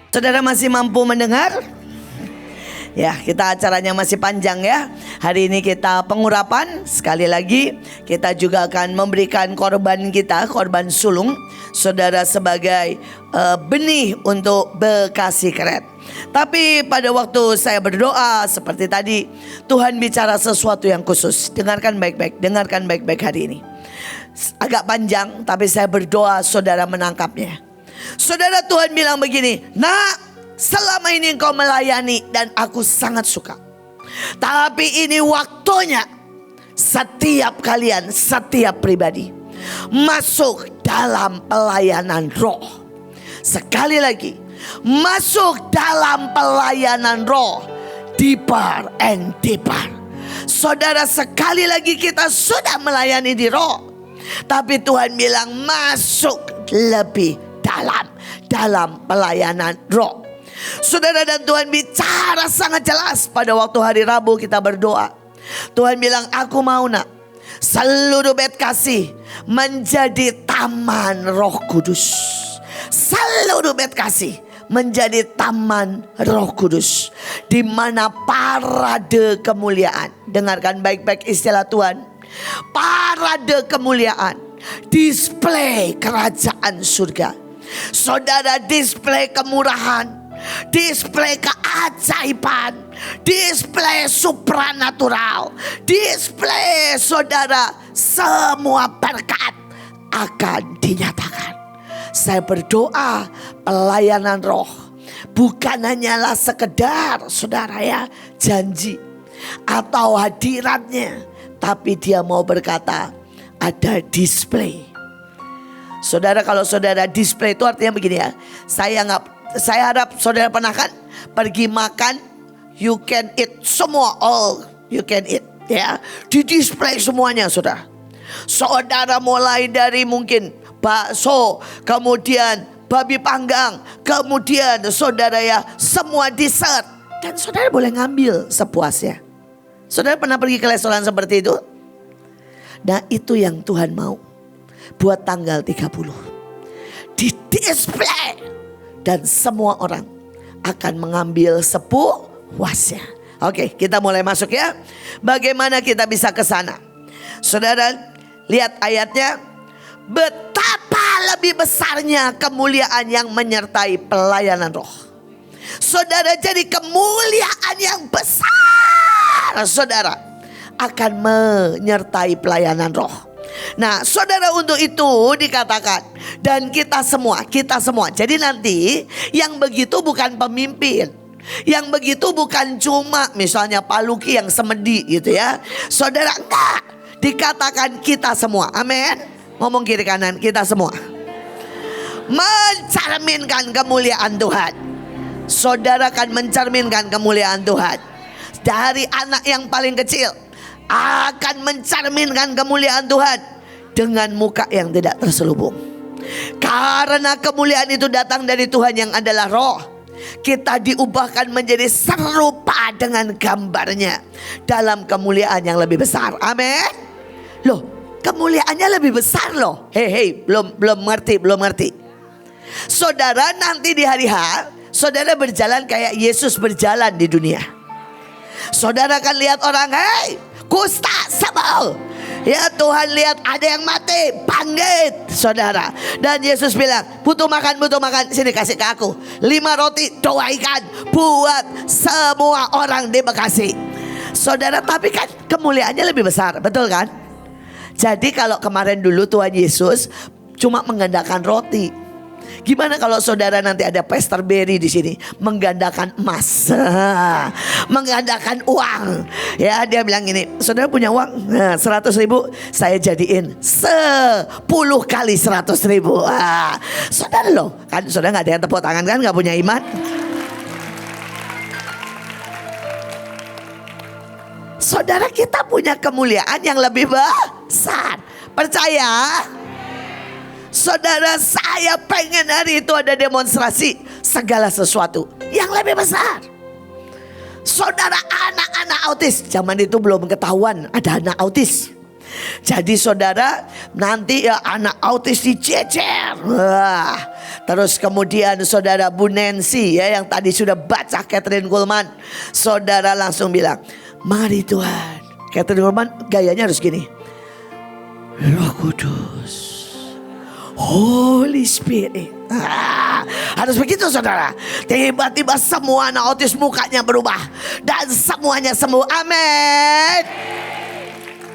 Saudara masih mampu mendengar? Ya, kita acaranya masih panjang ya. Hari ini kita pengurapan. Sekali lagi kita juga akan memberikan korban kita, korban sulung, saudara, sebagai benih untuk Bekasi Keren. Tapi pada waktu saya berdoa seperti tadi, Tuhan bicara sesuatu yang khusus. Dengarkan baik-baik hari ini. Agak panjang, tapi saya berdoa saudara menangkapnya. Saudara, Tuhan bilang begini, "Nak, selama ini engkau melayani dan aku sangat suka. Tapi ini waktunya setiap kalian, setiap pribadi masuk dalam pelayanan roh." Sekali lagi, masuk dalam pelayanan roh, deeper and deeper. Saudara, sekali lagi kita sudah melayani di roh, tapi Tuhan bilang masuk lebih dalam pelayanan roh. Saudara, dan Tuhan bicara sangat jelas pada waktu hari Rabu kita berdoa. Tuhan bilang, "Aku mau, nak, seluruh Bekasi menjadi taman Roh Kudus." Seluruh Bekasi menjadi taman Roh Kudus, di mana parade kemuliaan. Dengarkan baik-baik istilah Tuhan. Parade kemuliaan, display kerajaan surga. Saudara, display kemurahan, display keajaiban, display supranatural, display, saudara, semua berkat akan dinyatakan. Saya berdoa pelayanan roh bukan hanyalah sekedar, saudara ya, janji atau hadiratnya, tapi dia mau berkata ada display. Saudara, kalau saudara display itu artinya begini ya. Saya harap saudara pernah kan pergi makan, you can eat semua, all you can eat ya. Di display semuanya, saudara. Saudara mulai dari mungkin bakso, kemudian babi panggang, kemudian saudara ya semua dessert, dan saudara boleh ngambil sepuasnya. Saudara pernah pergi ke restoran seperti itu? Nah, itu yang Tuhan mau buat tanggal 30. Di display, dan semua orang akan mengambil sepuasnya. Oke, kita mulai masuk ya. Bagaimana kita bisa ke sana? Saudara, lihat ayatnya. Betapa lebih besarnya kemuliaan yang menyertai pelayanan roh. Saudara, jadi kemuliaan yang besar, saudara, akan menyertai pelayanan roh. Nah, saudara, untuk itu dikatakan, dan kita semua. Jadi nanti yang begitu bukan pemimpin, yang begitu bukan cuma misalnya Pak Luki yang semedi gitu ya. Saudara, enggak, dikatakan kita semua. Amin. Ngomong kiri kanan, kita semua mencerminkan kemuliaan Tuhan. Saudara akan mencerminkan kemuliaan Tuhan. Dari anak yang paling kecil akan mencerminkan kemuliaan Tuhan dengan muka yang tidak terselubung. Karena kemuliaan itu datang dari Tuhan yang adalah roh, kita diubahkan menjadi serupa dengan gambarnya dalam kemuliaan yang lebih besar. Amin. Loh, kemuliaannya lebih besar loh. Hei, belum ngerti. Saudara, nanti di hari H, saudara berjalan kayak Yesus berjalan di dunia. Saudara akan lihat orang, hei, kusta sembuh. Ya, Tuhan lihat ada yang mati, bangkit, saudara. Dan Yesus bilang, butuh makan, sini kasih ke aku 5 roti 2 ikan buat semua orang di Bekasi. Saudara, tapi kan kemuliaannya lebih besar, betul kan? Jadi kalau kemarin dulu Tuhan Yesus cuma menggandakan roti, gimana kalau saudara nanti ada Pastor Berry di sini menggandakan emas, menggandakan uang? Ya, dia bilang gini, saudara punya uang 100.000, saya jadiin 10 kali 100.000. Saudara loh, kan saudara nggak ada yang tepuk tangan kan, nggak punya iman. Saudara, kita punya kemuliaan yang lebih besar. Percaya? Saudara, saya pengen hari itu ada demonstrasi segala sesuatu yang lebih besar. Saudara, anak-anak autis, zaman itu belum ketahuan ada anak autis. Jadi saudara, nanti ya anak autis dicecer. Terus kemudian saudara Bu Nancy ya, yang tadi sudah baca Kathryn Kuhlman, saudara langsung bilang, mari Tuhan. Kathryn Kuhlman gayanya harus gini, Roh Kudus, Holy Spirit. Harus begitu saudara. Tiba-tiba semua anak autis mukanya berubah dan semuanya sembuh. Amin.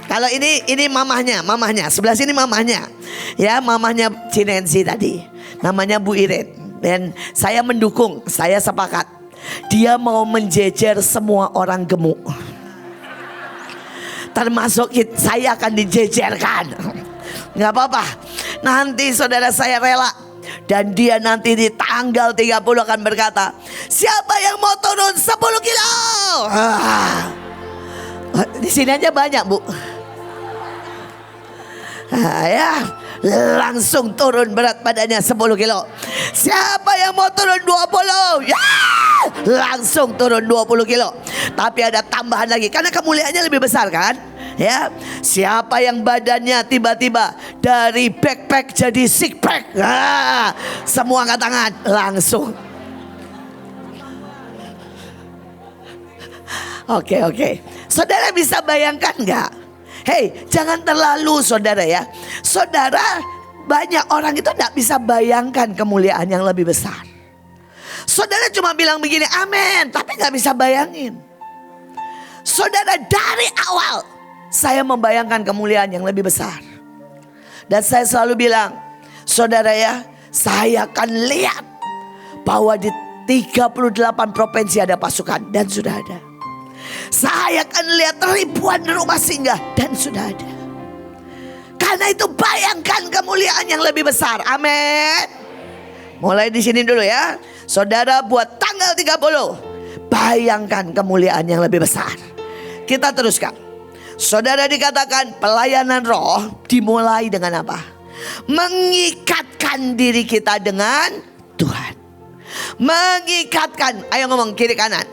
Kalau ini mamahnya, sebelah sini mamahnya. Ya, mamahnya Cinensi tadi. Namanya Bu Iren. Dan saya mendukung, saya sepakat. Dia mau menjejer semua orang gemuk. Termasuk saya akan dijejerkan. Gak apa-apa. Nanti saudara saya rela. Dan dia nanti di tanggal 30 akan berkata, siapa yang mau turun 10 kilo? Di sini aja banyak Bu. Ya, langsung turun berat badannya 10 kilo. Siapa yang mau turun 20? Ya, langsung turun 20 kilo. Tapi ada tambahan lagi, karena kemuliaannya lebih besar kan. Ya, siapa yang badannya tiba-tiba dari backpack jadi six pack, semua angkat tangan langsung. Oke. Saudara bisa bayangkan nggak? Hei, jangan terlalu saudara ya. Saudara, banyak orang itu tidak bisa bayangkan kemuliaan yang lebih besar. Saudara cuma bilang begini, amin, tapi nggak bisa bayangin. Saudara, dari awal saya membayangkan kemuliaan yang lebih besar. Dan saya selalu bilang, saudara ya, saya akan lihat bahwa di 38 provinsi ada pasukan, dan sudah ada. Saya akan lihat ribuan rumah singgah, dan sudah ada. Karena itu bayangkan kemuliaan yang lebih besar. Amin. Mulai di sini dulu ya. Saudara, buat tanggal 30, bayangkan kemuliaan yang lebih besar. Kita teruskan. Saudara, dikatakan pelayanan roh dimulai dengan apa? Mengikatkan diri kita dengan Tuhan. Mengikatkan, ayo ngomong kiri kanan.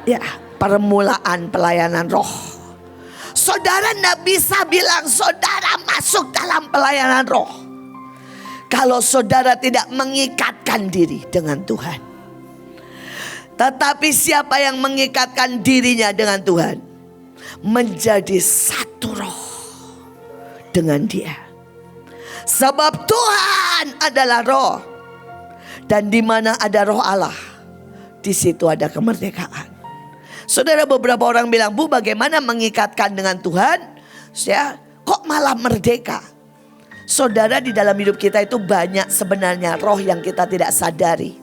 Ya, permulaan pelayanan roh. Saudara tidak bisa bilang saudara masuk dalam pelayanan roh kalau saudara tidak mengikatkan diri dengan Tuhan. Tetapi siapa yang mengikatkan dirinya dengan Tuhan, menjadi satu roh dengan Dia. Sebab Tuhan adalah roh, dan di mana ada roh Allah, di situ ada kemerdekaan. Saudara, beberapa orang bilang, Bu, bagaimana mengikatkan dengan Tuhan? Ya, kok malah merdeka? Saudara, di dalam hidup kita itu banyak sebenarnya roh yang kita tidak sadari.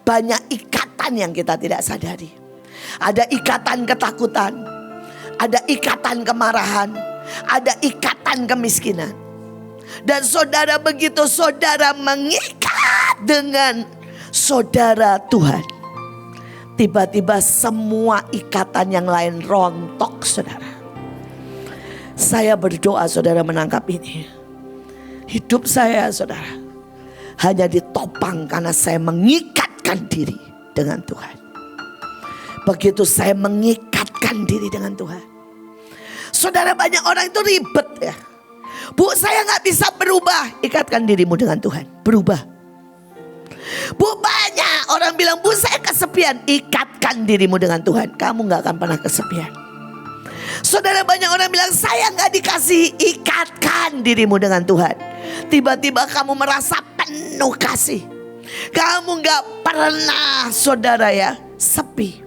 Banyak ikatan yang kita tidak sadari. Ada ikatan ketakutan, ada ikatan kemarahan, ada ikatan kemiskinan. Dan saudara, begitu saudara mengikat dengan saudara Tuhan, tiba-tiba semua ikatan yang lain rontok saudara. Saya berdoa saudara menangkap ini. Hidup saya saudara hanya ditopang karena saya mengikatkan diri dengan Tuhan. Begitu saya mengikatkan diri dengan Tuhan. Saudara, banyak orang itu ribet ya. Bu, saya gak bisa berubah. Ikatkan dirimu dengan Tuhan, berubah. Bu, banyak orang bilang, Bu, saya kesepian. Ikatkan dirimu dengan Tuhan, kamu gak akan pernah kesepian. Saudara, banyak orang bilang, saya gak dikasih. Ikatkan dirimu dengan Tuhan. Tiba-tiba kamu merasa penuh kasih. Kamu gak pernah saudara ya sepi.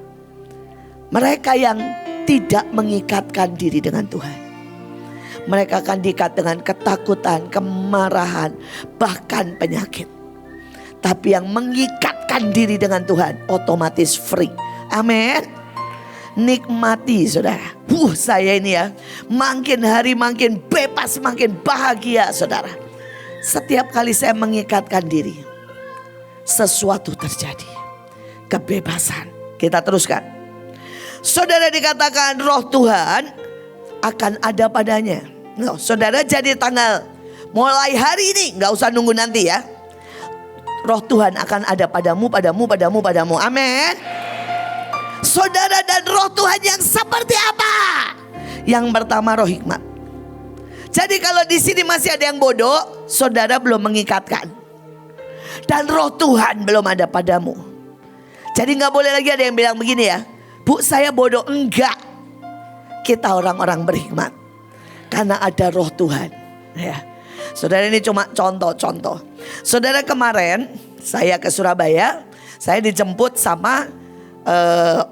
Mereka yang tidak mengikatkan diri dengan Tuhan, mereka akan diikat dengan ketakutan, kemarahan, bahkan penyakit. Tapi yang mengikatkan diri dengan Tuhan otomatis free. Amin. Nikmati saudara. Saya ini ya, makin hari makin bebas, makin bahagia saudara. Setiap kali saya mengikatkan diri, sesuatu terjadi. Kebebasan. Kita teruskan. Saudara, dikatakan roh Tuhan akan ada padanya. No, saudara, jadi tanggal mulai hari ini, gak usah nunggu nanti ya. Roh Tuhan akan ada padamu. Amin. Saudara, dan roh Tuhan yang seperti apa? Yang pertama roh hikmat. Jadi kalau di sini masih ada yang bodoh, saudara belum mengikatkan. Dan roh Tuhan belum ada padamu. Jadi gak boleh lagi ada yang bilang begini ya, Bu saya bodoh. Enggak. Kita orang-orang berhikmat. Karena ada roh Tuhan ya. Saudara, ini cuma contoh-contoh. Saudara, kemarin saya ke Surabaya. Saya dijemput sama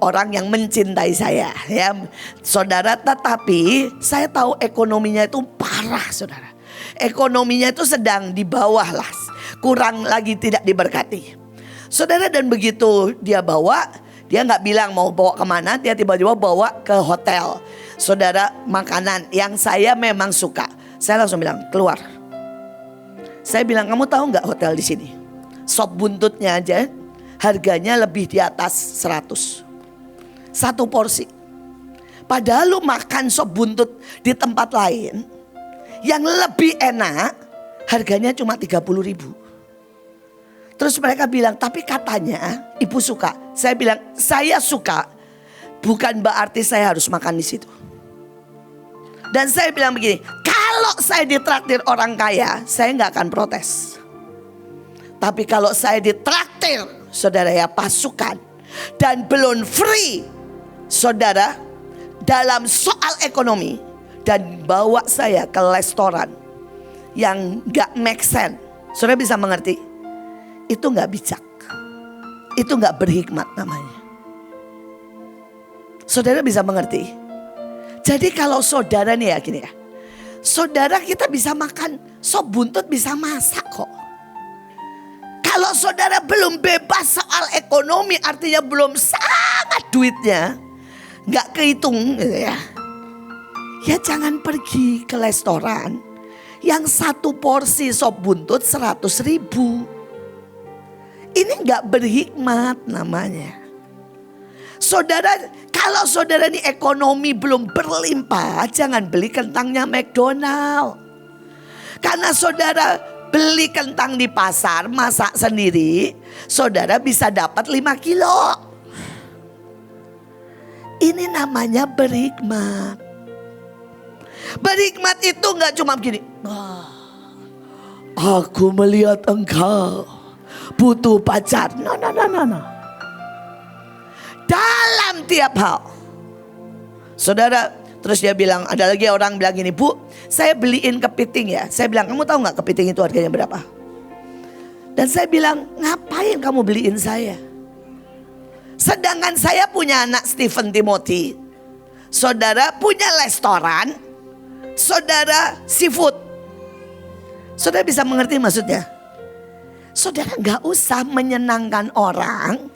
orang yang mencintai saya ya, saudara. Tetapi saya tahu ekonominya itu parah, saudara. Ekonominya itu sedang di bawah lah, kurang lagi tidak diberkati, saudara. Dan begitu dia bawa, dia nggak bilang mau bawa kemana, dia tiba-tiba bawa ke hotel, saudara. Makanan yang saya memang suka. Saya langsung bilang keluar. Saya bilang, kamu tahu nggak hotel di sini sop buntutnya aja harganya lebih di atas 100 satu porsi. Padahal lu makan sop buntut di tempat lain yang lebih enak harganya cuma 30.000. Terus mereka bilang, tapi katanya ibu suka. Saya bilang, saya suka bukan berarti saya harus makan di situ. Dan saya bilang begini, kalau saya ditraktir orang kaya, saya nggak akan protes. Tapi kalau saya ditraktir, saudara ya, pasukan dan belum free, saudara, dalam soal ekonomi, dan bawa saya ke restoran yang gak make sense, saudara bisa mengerti, itu gak bijak, itu gak berhikmat namanya. Saudara bisa mengerti. Jadi kalau saudara nih ya gini ya, saudara, kita bisa makan sop buntut, bisa masak kok. Kalau saudara belum bebas soal ekonomi, artinya belum sangat duitnya, gak kehitung gitu ya. Ya jangan pergi ke restoran yang satu porsi sop buntut 100.000. Ini gak berhikmat namanya. Saudara, kalau saudara ini ekonomi belum berlimpah, jangan beli kentangnya McDonald. Karena saudara beli kentang di pasar, masak sendiri, saudara bisa dapat 5 kilo. Ini namanya berhikmat. Berhikmat itu gak cuma begini, aku melihat engkau butuh pacar. No. Dalam tiap hal, saudara. Terus dia bilang, ada lagi orang bilang gini, Bu saya beliin kepiting ya. Saya bilang, kamu tahu gak kepiting itu harganya berapa? Dan saya bilang, ngapain kamu beliin saya? Sedangkan saya punya anak Stephen Timothy, saudara, punya restoran, saudara, seafood. Saudara bisa mengerti maksudnya? Saudara gak usah menyenangkan orang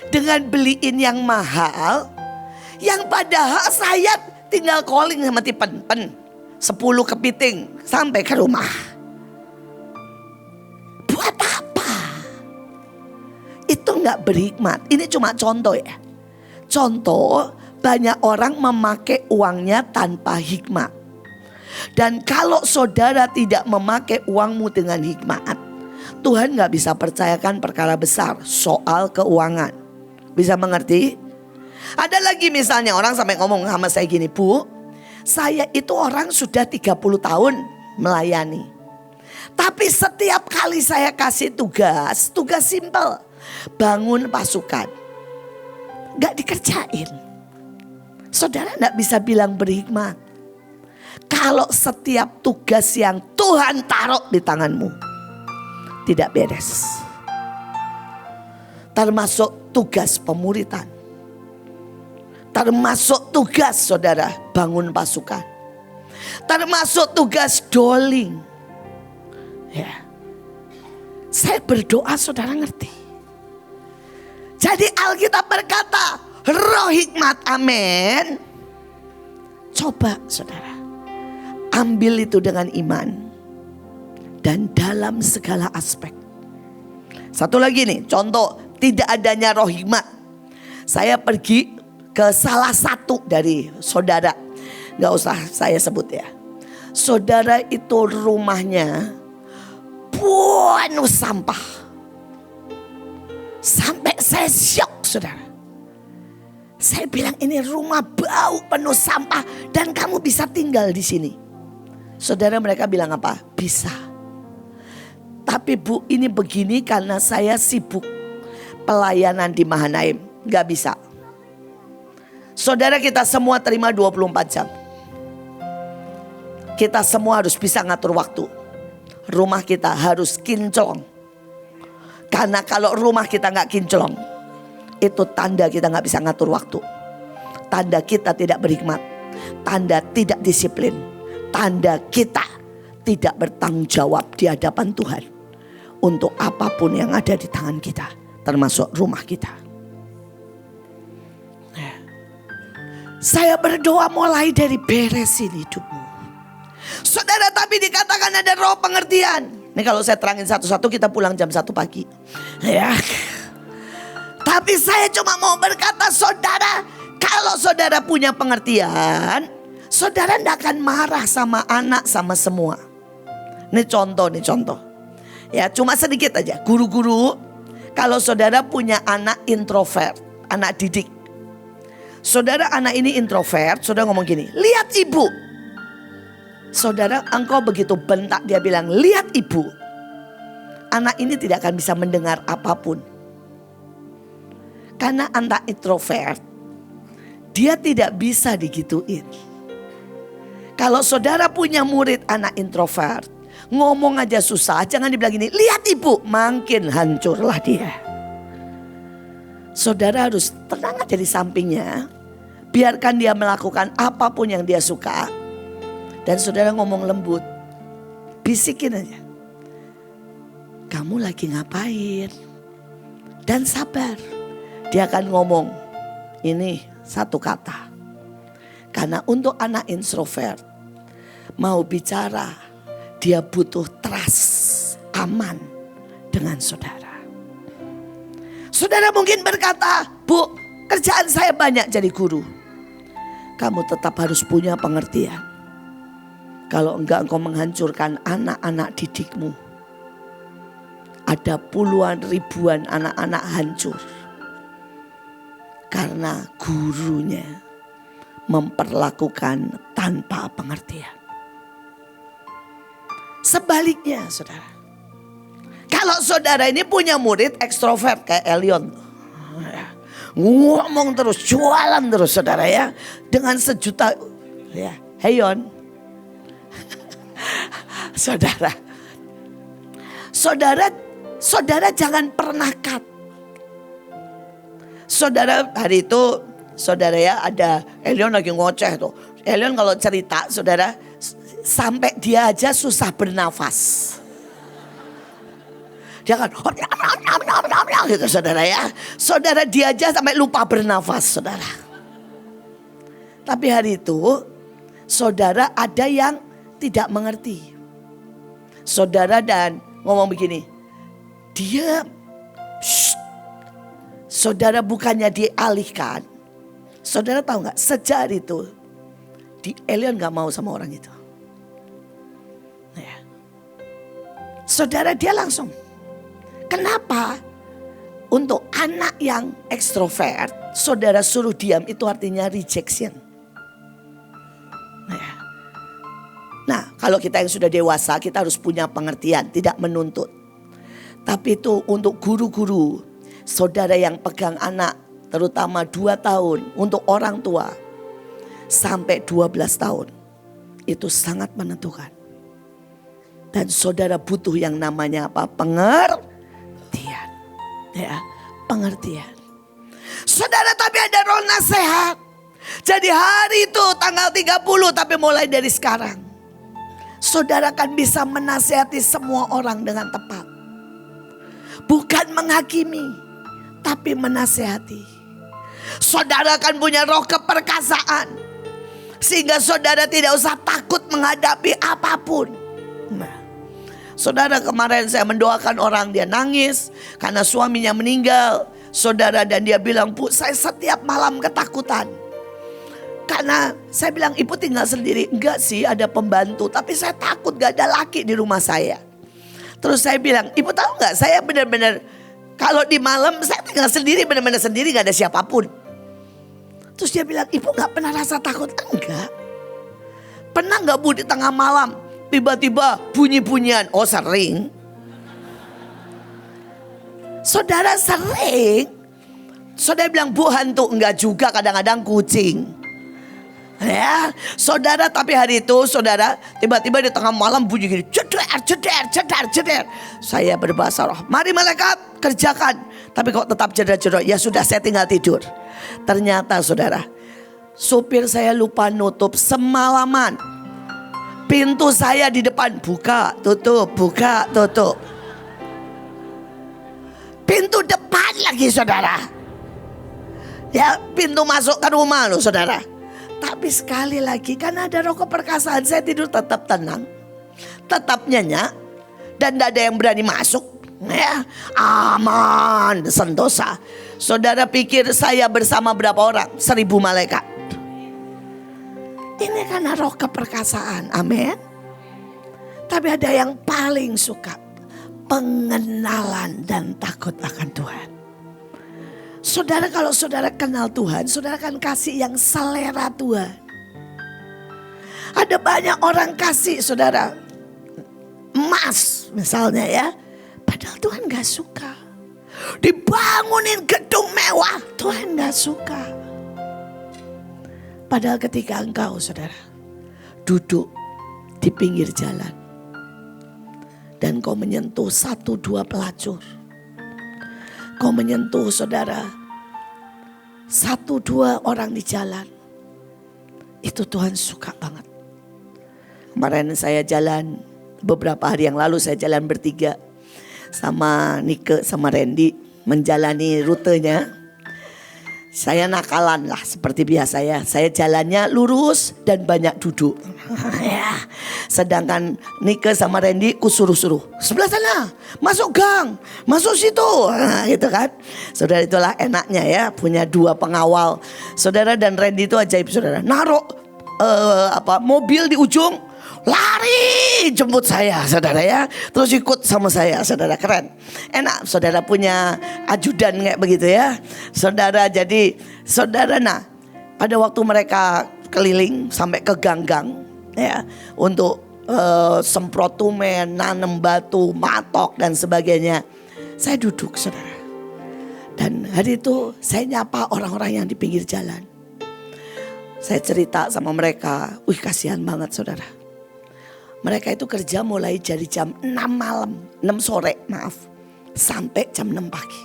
dengan beliin yang mahal, yang padahal saya tinggal calling sama Tipen 10 kepiting sampai ke rumah. Buat apa? Itu gak berhikmat. Ini cuma contoh ya. Contoh, banyak orang memakai uangnya tanpa hikmat. Dan kalau saudara tidak memakai uangmu dengan hikmat, Tuhan gak bisa percayakan perkara besar soal keuangan. Bisa mengerti? Ada lagi misalnya orang sampai ngomong sama saya gini, Bu saya itu orang sudah 30 tahun melayani, tapi setiap kali saya kasih tugas simpel, bangun pasukan, gak dikerjain. Saudara gak bisa bilang berhikmat kalau setiap tugas yang Tuhan taruh di tanganmu tidak beres. Termasuk tugas pemuritan, termasuk tugas saudara bangun pasukan, termasuk tugas doling. Ya, saya berdoa saudara ngerti. Jadi Alkitab berkata, roh hikmat, amin. Coba saudara, ambil itu dengan iman dan dalam segala aspek. Satu lagi nih, contoh tidak adanya roh hikmat. Saya pergi ke salah satu dari saudara, gak usah saya sebut ya. Saudara itu rumahnya penuh sampah. Sampai saya syok saudara. Saya bilang ini rumah bau penuh sampah dan kamu bisa tinggal di sini. Saudara, mereka bilang apa? Bisa. Tapi Bu, ini begini karena saya sibuk pelayanan di Mahanaim. Gak bisa. Saudara, kita semua terima 24 jam. Kita semua harus bisa ngatur waktu. Rumah kita harus kinclong. Karena kalau rumah kita gak kinclong, itu tanda kita gak bisa ngatur waktu. Tanda kita tidak berhikmat. Tanda tidak disiplin. Tanda kita tidak bertanggung jawab di hadapan Tuhan untuk apapun yang ada di tangan kita, termasuk rumah kita. Saya berdoa mulai dari beresin hidupmu. Saudara, tapi dikatakan ada roh pengertian. Ini kalau saya terangin satu-satu kita pulang jam 1 pagi. Ya. Tapi saya cuma mau berkata, saudara, kalau saudara punya pengertian, saudara tidak akan marah sama anak, sama semua. Ini contoh. Ya, cuma sedikit aja. Guru-guru, kalau saudara punya anak introvert, anak didik. Saudara, anak ini introvert, saudara ngomong gini, lihat ibu. Saudara, engkau begitu bentak, dia bilang, lihat ibu. Anak ini tidak akan bisa mendengar apapun. Karena anak introvert, dia tidak bisa digituin. Kalau saudara punya murid anak introvert, ngomong aja susah, jangan dibilang gini, lihat ibu, makin hancurlah dia. Saudara harus tenang aja di sampingnya, biarkan dia melakukan apapun yang dia suka. Dan saudara ngomong lembut, bisikin aja, kamu lagi ngapain? Dan sabar, dia akan ngomong ini satu kata. Karena untuk anak introvert, mau bicara, dia butuh trust, aman dengan saudara. Saudara mungkin berkata, Bu, kerjaan saya banyak jadi guru. Kamu tetap harus punya pengertian. Kalau enggak, engkau menghancurkan anak-anak didikmu. Ada puluhan ribuan anak-anak hancur karena gurunya memperlakukan tanpa pengertian. Sebaliknya, saudara, kalau saudara ini punya murid ekstrovert kayak Elion, ngomong terus, jualan terus, saudara ya, dengan sejuta, ya, Heyon, saudara jangan pernah cut. Saudara, hari itu, saudara ya, ada Elion lagi ngoceh tuh. Elion kalau cerita, saudara, sampai dia aja susah bernafas. Dia kan gitu, saudara ya. Saudara, dia aja sampai lupa bernafas, saudara. Tapi hari itu, saudara ada yang tidak mengerti. Saudara dan ngomong begini, diam. Saudara, bukannya dialihkan. Saudara tahu gak, sejak itu Elion gak mau sama orang itu. Saudara, dia langsung. Kenapa? Untuk anak yang ekstrovert, saudara suruh diam, itu artinya rejection. Nah, kalau kita yang sudah dewasa, kita harus punya pengertian, tidak menuntut. Tapi itu untuk guru-guru, saudara yang pegang anak, terutama 2 tahun, untuk orang tua sampai 12 tahun, itu sangat menentukan. Dan saudara butuh yang namanya apa? Pengertian. Ya, pengertian. Saudara, tapi ada roh nasihat. Jadi hari itu tanggal 30, tapi mulai dari sekarang, saudara akan bisa menasihati semua orang dengan tepat. Bukan menghakimi, tapi menasihati. Saudara akan punya roh keperkasaan, sehingga saudara tidak usah takut menghadapi apapun. Nah, saudara, kemarin saya mendoakan orang, dia nangis karena suaminya meninggal. Saudara, dan dia bilang, Bu, saya setiap malam ketakutan. Karena saya bilang, ibu tinggal sendiri. Enggak sih, ada pembantu, tapi saya takut gak ada laki di rumah saya. Terus saya bilang, ibu tahu gak, saya benar-benar kalau di malam saya tinggal sendiri, benar-benar sendiri, gak ada siapapun. Terus dia bilang, ibu gak pernah rasa takut? Enggak. Pernah gak Bu di tengah malam tiba-tiba bunyi-bunyian. Oh sering. Saudara sering. Saudara bilang bu hantu. Enggak juga, kadang-kadang kucing. Ya, saudara, tapi hari itu saudara tiba-tiba di tengah malam bunyi gini, ceder, ceder, ceder, ceder. Saya berbahasa roh, mari malaikat kerjakan. Tapi kok tetap ceder-ceder, ya sudah saya tinggal tidur. Ternyata saudara, supir saya lupa nutup semalaman. Pintu saya di depan buka, tutup, buka, tutup. Pintu depan lagi saudara. Ya, pintu masuk ke rumah loh saudara. Tapi sekali lagi karena ada roh keperkasaan, saya tidur tetap tenang, tetap nyenyak, dan tidak ada yang berani masuk. Ya, aman, sentosa. Saudara pikir saya bersama berapa orang? 1000 malaikat. Ini karena roh keperkasaan, amin. Tapi ada yang paling suka, pengenalan dan takut akan Tuhan. Saudara, kalau saudara kenal Tuhan, saudara akan kasih yang selera Tuhan. Ada banyak orang kasih saudara emas misalnya ya, padahal Tuhan gak suka. Dibangunin gedung mewah, Tuhan gak suka. Padahal ketika engkau saudara duduk di pinggir jalan dan kau menyentuh 1-2 pelacur, kau menyentuh saudara 1-2 orang di jalan, itu Tuhan suka banget. Kemarin saya jalan, beberapa hari yang lalu saya jalan bertiga sama Nike sama Randy menjalani rutenya. Saya nakalan lah seperti biasa ya. Saya jalannya lurus dan banyak duduk. Ya. Sedangkan Nike sama Randy kusuruh-suruh. Sebelah sana, masuk gang, masuk situ. Nah, gitu kan. Saudara, itulah enaknya ya punya 2 pengawal. Saudara, dan Randy itu ajaib saudara. Naruh mobil di ujung, lari jemput saya saudara ya. Terus ikut sama saya saudara, keren. Enak saudara punya ajudan kayak begitu ya saudara. Jadi saudara, nah pada waktu mereka keliling sampai ke gang-gang ya untuk semprot tumen, nanam batu, matok dan sebagainya, saya duduk saudara. Dan hari itu saya nyapa orang-orang yang di pinggir jalan. Saya cerita sama mereka, kasihan banget saudara. Mereka itu kerja mulai dari jam 6 malam, 6 sore maaf, sampai jam 6 pagi.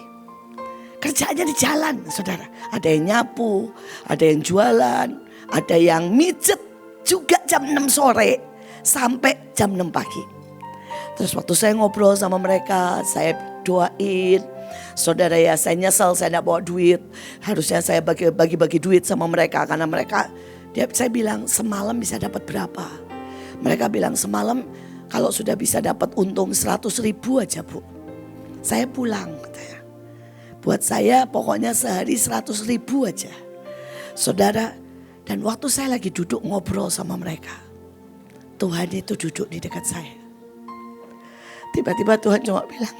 Kerjanya di jalan saudara. Ada yang nyapu, ada yang jualan, ada yang mijet juga jam 6 sore sampai jam 6 pagi. Terus waktu saya ngobrol sama mereka, saya doain. Saudara ya, saya nyesel saya tidak bawa duit. Harusnya saya bagi-bagi duit sama mereka. Karena mereka, saya bilang semalam bisa dapat berapa. Mereka bilang semalam kalau sudah bisa dapat untung 100.000 aja bu, saya pulang katanya. Buat saya pokoknya sehari 100.000 aja. Saudara, dan waktu saya lagi duduk ngobrol sama mereka, Tuhan itu duduk di dekat saya. Tiba-tiba Tuhan cuma bilang,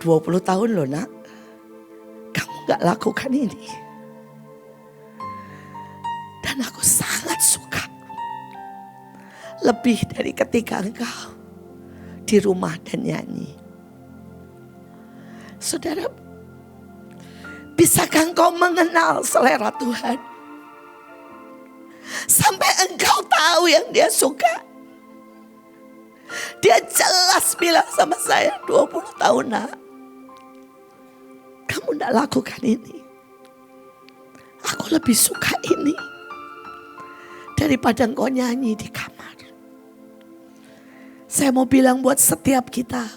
20 tahun loh nak, kamu gak lakukan ini. Dan aku sangat suka. Lebih dari ketika engkau di rumah dan nyanyi. Saudara, bisakah engkau mengenal selera Tuhan? Sampai engkau tahu yang dia suka. Dia jelas bilang sama saya, 20 tahun nak, kamu tidak lakukan ini. Aku lebih suka ini daripada engkau nyanyi di kamar. Saya mau bilang buat setiap kita,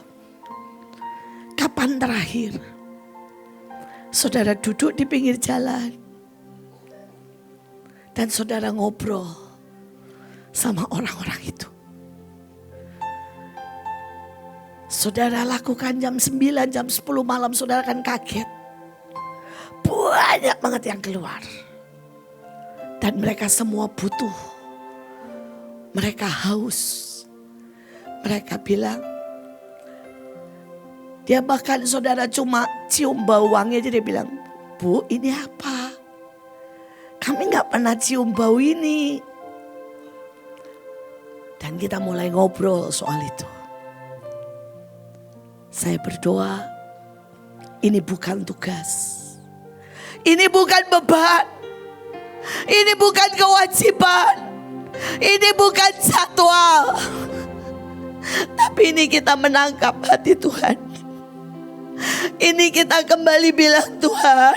kapan terakhir saudara duduk di pinggir jalan dan saudara ngobrol sama orang-orang itu? Saudara lakukan jam 9, jam 10 malam, saudara akan kaget. Banyak banget yang keluar. Dan mereka semua butuh. Mereka haus. Mereka bilang, dia bahkan saudara cuma cium bau wangi aja dia bilang, bu ini apa? Kami gak pernah cium bau ini. Dan kita mulai ngobrol soal itu. Saya berdoa, ini bukan tugas. Ini bukan beban. Ini bukan kewajiban. Ini bukan jadwal. Tapi ini kita menangkap hati Tuhan. Ini kita kembali bilang, Tuhan,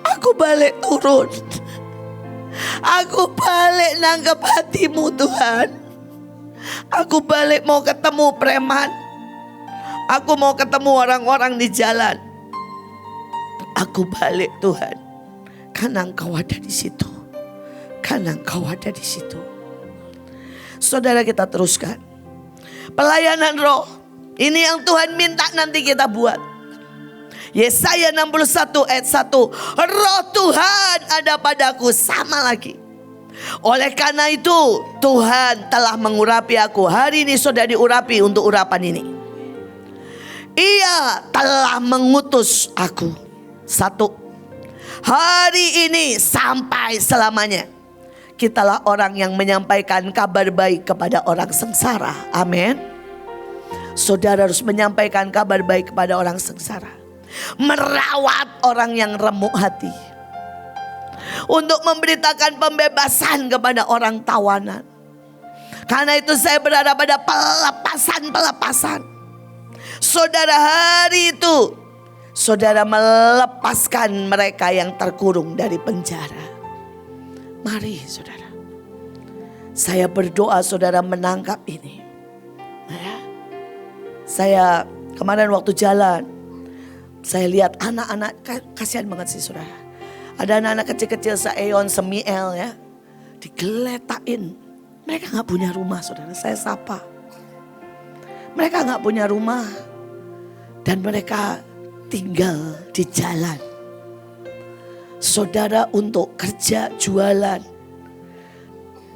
aku balik turun. Aku balik nangkap hatimu Tuhan. Aku balik mau ketemu preman. Aku mau ketemu orang-orang di jalan. Aku balik Tuhan. Karena Engkau ada di situ. Karena Engkau ada di situ. Saudara, kita teruskan. Pelayanan roh. Ini yang Tuhan minta nanti kita buat. Yesaya 61 ayat 1. Roh Tuhan ada padaku, sama lagi. Oleh karena itu Tuhan telah mengurapi aku. Hari ini saudara diurapi untuk urapan ini. Ia telah mengutus aku. 1. Hari ini sampai selamanya. Kitalah orang yang menyampaikan kabar baik kepada orang sengsara. Amin. Saudara harus menyampaikan kabar baik kepada orang sengsara. Merawat orang yang remuk hati. Untuk memberitakan pembebasan kepada orang tawanan. Karena itu saya berada pada pelepasan-pelepasan. Saudara, hari itu saudara melepaskan mereka yang terkurung dari penjara. Mari saudara. Saya berdoa saudara menangkap ini. Ya. Saya kemarin waktu jalan, saya lihat anak-anak, kasihan banget sih saudara. Ada anak-anak kecil-kecil Seon, Semiel ya. Digeletakin. Mereka gak punya rumah saudara, saya sapa. Mereka gak punya rumah. Dan mereka tinggal di jalan. Saudara, untuk kerja, jualan.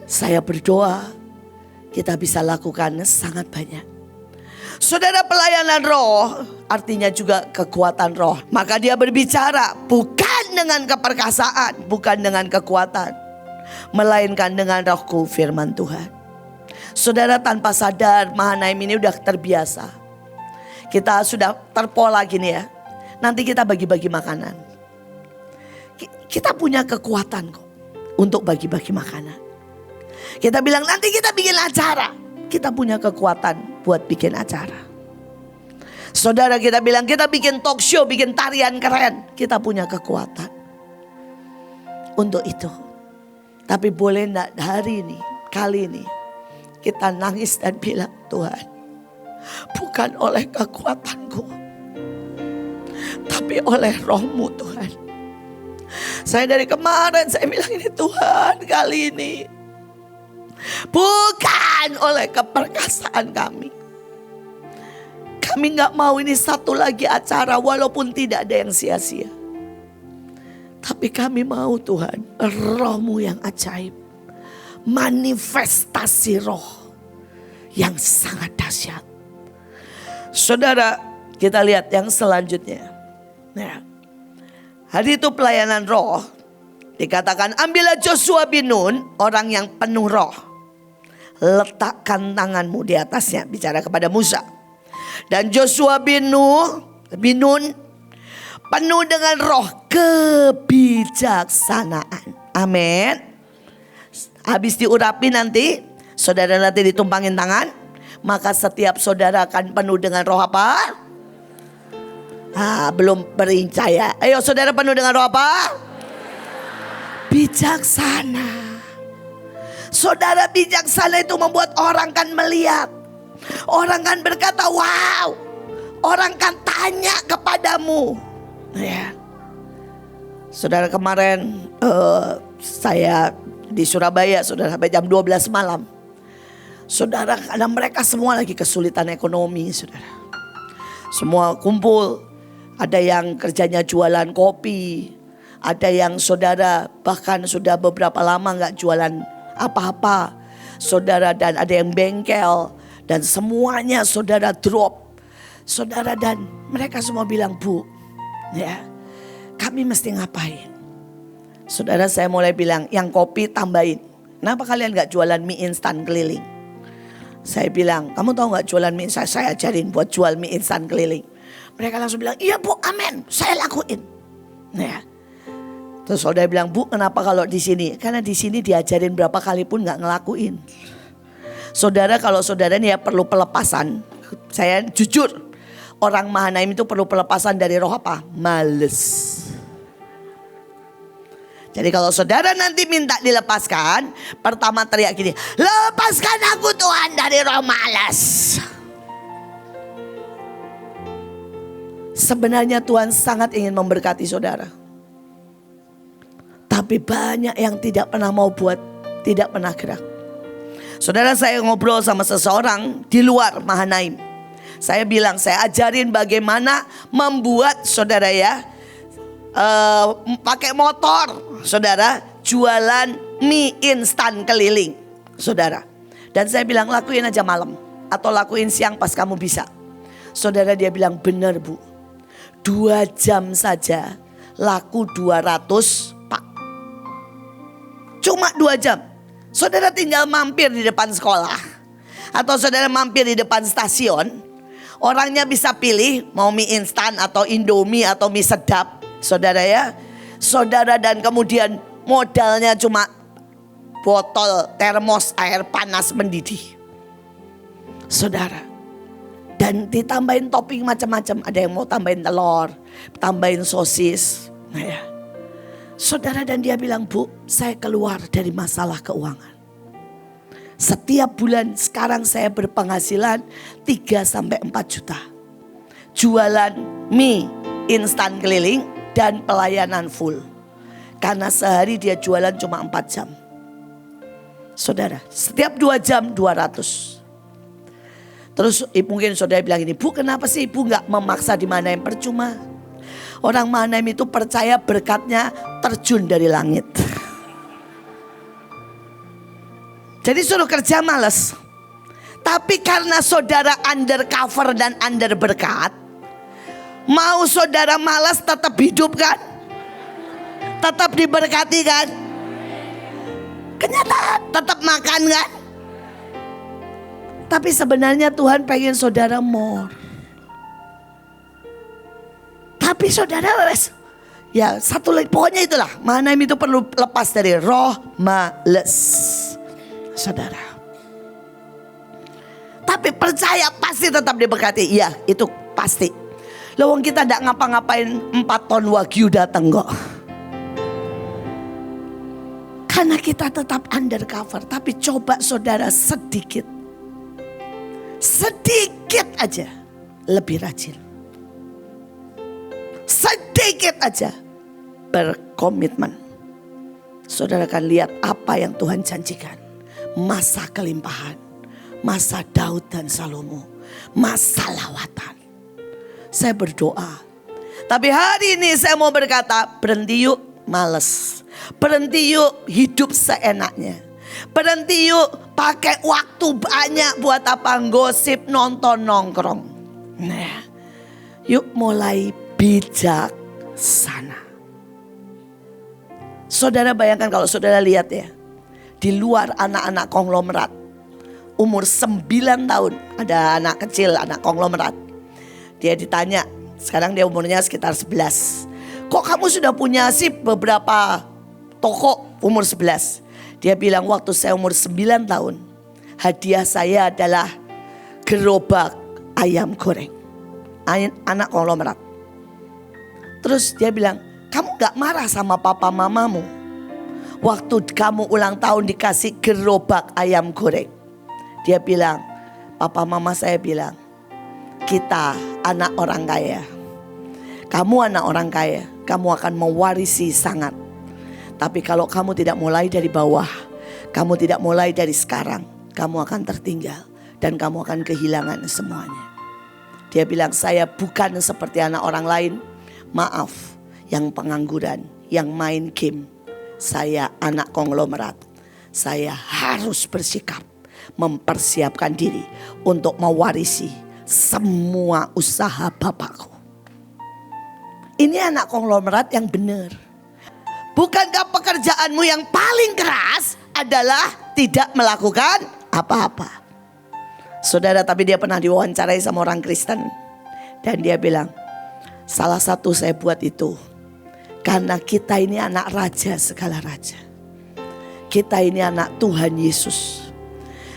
Saya berdoa kita bisa lakukan sangat banyak. Saudara, pelayanan roh artinya juga kekuatan roh. Maka dia berbicara bukan dengan keperkasaan, bukan dengan kekuatan, melainkan dengan rohku, firman Tuhan. Saudara, tanpa sadar Mahanaim ini udah terbiasa. Kita sudah terpola gini ya. Nanti kita bagi-bagi makanan. Kita punya kekuatan kok untuk bagi-bagi makanan. Kita bilang nanti kita bikin acara. Kita punya kekuatan buat bikin acara. Saudara, kita bilang kita bikin talk show, bikin tarian keren. Kita punya kekuatan untuk itu. Tapi boleh enggak hari ini, kali ini kita nangis dan bilang, Tuhan, bukan oleh kekuatanku, tapi oleh rohmu Tuhan. Saya dari kemarin saya bilang ini Tuhan, kali ini bukan oleh keperkasaan kami. Kami gak mau ini satu lagi acara walaupun tidak ada yang sia-sia. Tapi kami mau Tuhan, rohmu yang ajaib. Manifestasi roh yang sangat dahsyat. Saudara, kita lihat yang selanjutnya. Nah, hari itu pelayanan roh. Dikatakan ambillah Joshua bin Nun, orang yang penuh roh. Letakkan tanganmu di atasnya, bicara kepada Musa. Dan Joshua bin Nun penuh dengan roh kebijaksanaan. Amin. Habis diurapi nanti, saudara nanti ditumpangin tangan. Maka setiap saudara akan penuh dengan roh apa? Belum percaya. Ayo saudara, penuh dengan roh apa? Bijaksana. Saudara, bijaksana itu membuat orang kan melihat. Orang kan berkata wow. Orang kan tanya kepadamu. Ya. Saudara, kemarin saya di Surabaya, saudara, sampai jam 12 malam. Saudara, karena mereka semua lagi kesulitan ekonomi, saudara. Semua kumpul. Ada yang kerjanya jualan kopi. Ada yang saudara bahkan sudah beberapa lama gak jualan apa-apa. Saudara, dan ada yang bengkel. Dan semuanya saudara drop. Saudara, dan mereka semua bilang, Bu, ya, kami mesti ngapain? Saudara, saya mulai bilang, yang kopi tambahin. Kenapa kalian gak jualan mie instan keliling? Saya bilang, kamu tahu gak jualan mie instan? Saya ajarin buat jual mie instan keliling. Mereka langsung bilang, iya Bu, amin, saya lakuin. Nah, terus saudara bilang, Bu, kenapa kalau di sini? Karena di sini diajarin berapa kali pun gak ngelakuin. Saudara, kalau saudara nih ya perlu pelepasan. Saya jujur, orang Mahanaim itu perlu pelepasan dari roh apa? Males. Jadi kalau saudara nanti minta dilepaskan, pertama teriak gini, lepaskan aku Tuhan dari roh malas. Sebenarnya Tuhan sangat ingin memberkati saudara. Tapi banyak yang tidak pernah mau buat, tidak pernah gerak. Saudara, saya ngobrol sama seseorang di luar Mahanaim. Saya bilang, saya ajarin bagaimana membuat saudara ya, pakai motor saudara, jualan mie instan keliling saudara. Dan saya bilang lakuin aja malam atau lakuin siang pas kamu bisa. Saudara, dia bilang benar Bu, 2 jam saja laku 200 Pak. Cuma 2 jam. Saudara tinggal mampir di depan sekolah atau saudara mampir di depan stasiun. Orangnya bisa pilih mau mie instan atau Indomie atau mie sedap saudara ya. Saudara, dan kemudian modalnya cuma botol termos air panas mendidih saudara. Dan ditambahin topping macam-macam. Ada yang mau tambahin telur, tambahin sosis. Nah ya, saudara, dan dia bilang, Bu, saya keluar dari masalah keuangan. Setiap bulan sekarang saya berpenghasilan 3-4 juta. Jualan mie instan keliling dan pelayanan full. Karena sehari dia jualan cuma 4 jam. Saudara, setiap 2 jam 200. Terus mungkin saudara bilang ini, Bu, kenapa sih Ibu gak memaksa di Mahanaim? Percuma. Orang Mahanaim itu percaya berkatnya terjun dari langit. Jadi suruh kerja males. Tapi karena saudara undercover dan under berkat, mau saudara malas tetap hidup kan? Tetap diberkati kan? Kenyataan, tetap makan kan? Tapi sebenarnya Tuhan pengen saudara more. Tapi saudara ya satu lagi, pokoknya itulah, Mahanaim itu perlu lepas dari roh males saudara. Tapi percaya pasti tetap diberkati. Iya, itu pasti. Lawang kita tidak ngapa-ngapain 4 ton wagyu datang kok. Karena kita tetap undercover. Tapi coba saudara sedikit aja lebih rajin. Sedikit aja berkomitmen. Saudara akan lihat apa yang Tuhan janjikan. Masa kelimpahan, masa Daud dan Salomo, masa lawatan. Saya berdoa. Tapi hari ini saya mau berkata, berhenti yuk males. Berhenti yuk hidup seenaknya. Berhenti yuk pakai waktu banyak buat apa? Gosip, nonton, nongkrong. Nah, yuk mulai bijaksana. Saudara bayangkan kalau saudara lihat ya. Di luar anak-anak konglomerat. Umur 9 tahun. Ada anak kecil, anak konglomerat. Dia ditanya, sekarang dia umurnya sekitar 11. Kok kamu sudah punya sih beberapa toko umur 11? Dia bilang waktu saya umur 9 tahun. Hadiah saya adalah gerobak ayam goreng. Anak konglomerat. Terus dia bilang, kamu gak marah sama papa mamamu? Waktu kamu ulang tahun dikasih gerobak ayam goreng. Dia bilang, papa mama saya bilang, kita anak orang kaya. Kamu anak orang kaya, kamu akan mewarisi sangat. Tapi kalau kamu tidak mulai dari bawah, kamu tidak mulai dari sekarang, kamu akan tertinggal dan kamu akan kehilangan semuanya. Dia bilang, saya bukan seperti anak orang lain. Maaf, yang pengangguran, yang main game. Saya anak konglomerat. Saya harus bersikap, mempersiapkan diri untuk mewarisi semua usaha bapakku. Ini anak konglomerat yang benar. Bukankah pekerjaanmu yang paling keras adalah tidak melakukan apa-apa? Saudara, tapi dia pernah diwawancarai sama orang Kristen. Dan dia bilang, salah satu saya buat itu karena kita ini anak raja segala raja. Kita ini anak Tuhan Yesus.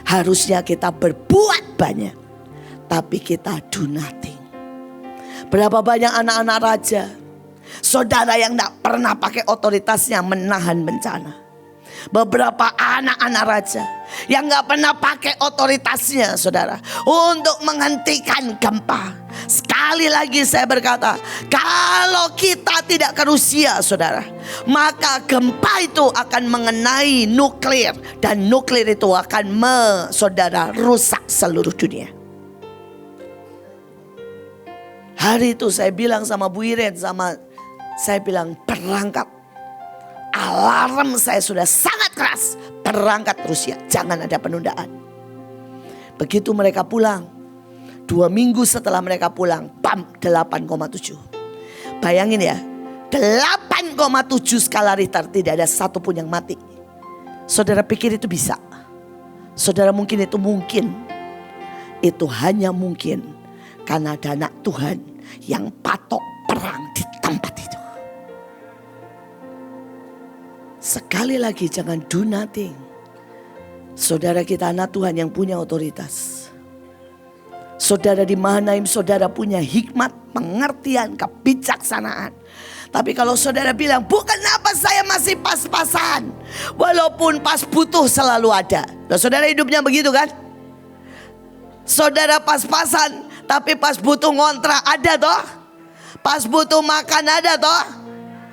Harusnya kita berbuat banyak, tapi kita do nothing. Berapa banyak anak-anak raja, saudara, yang gak pernah pakai otoritasnya menahan bencana. Beberapa anak-anak raja yang gak pernah pakai otoritasnya, saudara, untuk menghentikan gempa. Sekali lagi saya berkata, kalau kita tidak ke Rusia, saudara, maka gempa itu akan mengenai nuklir. Dan nuklir itu akan saudara, rusak seluruh dunia. Hari itu saya bilang sama Bu Iren, saya bilang, berangkat. Alarm saya sudah sangat keras, berangkat Rusia, jangan ada penundaan. Begitu mereka pulang, 2 minggu setelah mereka pulang, bam, 8,7. Bayangin ya, 8,7 skala Richter, tidak ada satupun yang mati. Saudara pikir itu bisa? Saudara mungkin itu mungkin? Itu hanya mungkin karena ada anak Tuhan yang patok perang di tempat itu. Sekali lagi, jangan do nothing. Saudara, kita anak Tuhan yang punya otoritas. Saudara di Mahanaim, saudara punya hikmat, pengertian, kebijaksanaan. Tapi kalau saudara bilang, bu, kenapa saya masih pas-pasan? Walaupun pas butuh selalu ada. Loh, saudara hidupnya begitu kan? Saudara pas-pasan, tapi pas butuh ngontrak ada toh? Pas butuh makan ada toh?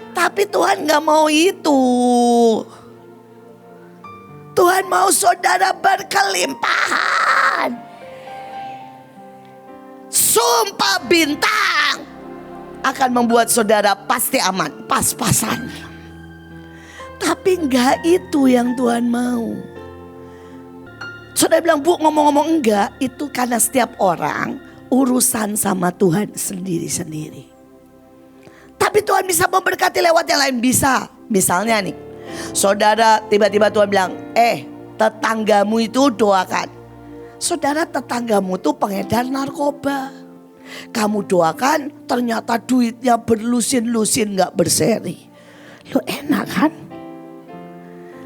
Tapi Tuhan gak mau itu. Tuhan mau saudara berkelimpahan. Sumpah bintang akan membuat saudara pasti aman, pas-pasan. Tapi enggak itu yang Tuhan mau. Saudara bilang, bu, ngomong-ngomong enggak, itu karena setiap orang urusan sama Tuhan sendiri-sendiri. Tapi Tuhan bisa memberkati lewat yang lain, bisa. Misalnya nih, saudara tiba-tiba Tuhan bilang, tetanggamu itu doakan. Saudara, tetanggamu itu pengedar narkoba. Kamu doakan, ternyata duitnya berlusin-lusin, gak berseri. Lu enak kan?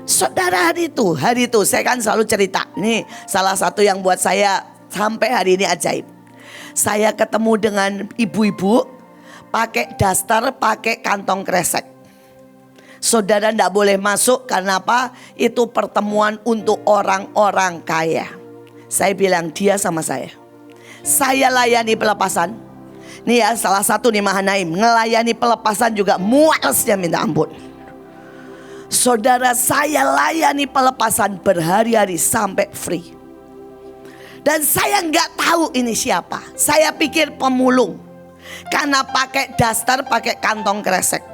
Saudara, hari itu saya kan selalu cerita. Nih salah satu yang buat saya sampai hari ini ajaib. Saya ketemu dengan ibu-ibu pakai daster, pakai kantong kresek. Saudara tidak boleh masuk karena apa? Itu pertemuan untuk orang-orang kaya. Saya bilang, dia sama saya layani pelepasan. Nih ya, salah satu nih Mahanaim, ngelayani pelepasan juga mualesnya minta ampun. Saudara, saya layani pelepasan berhari-hari sampai free. Dan saya nggak tahu ini siapa. Saya pikir pemulung. Karena pakai daster, pakai kantong kresek.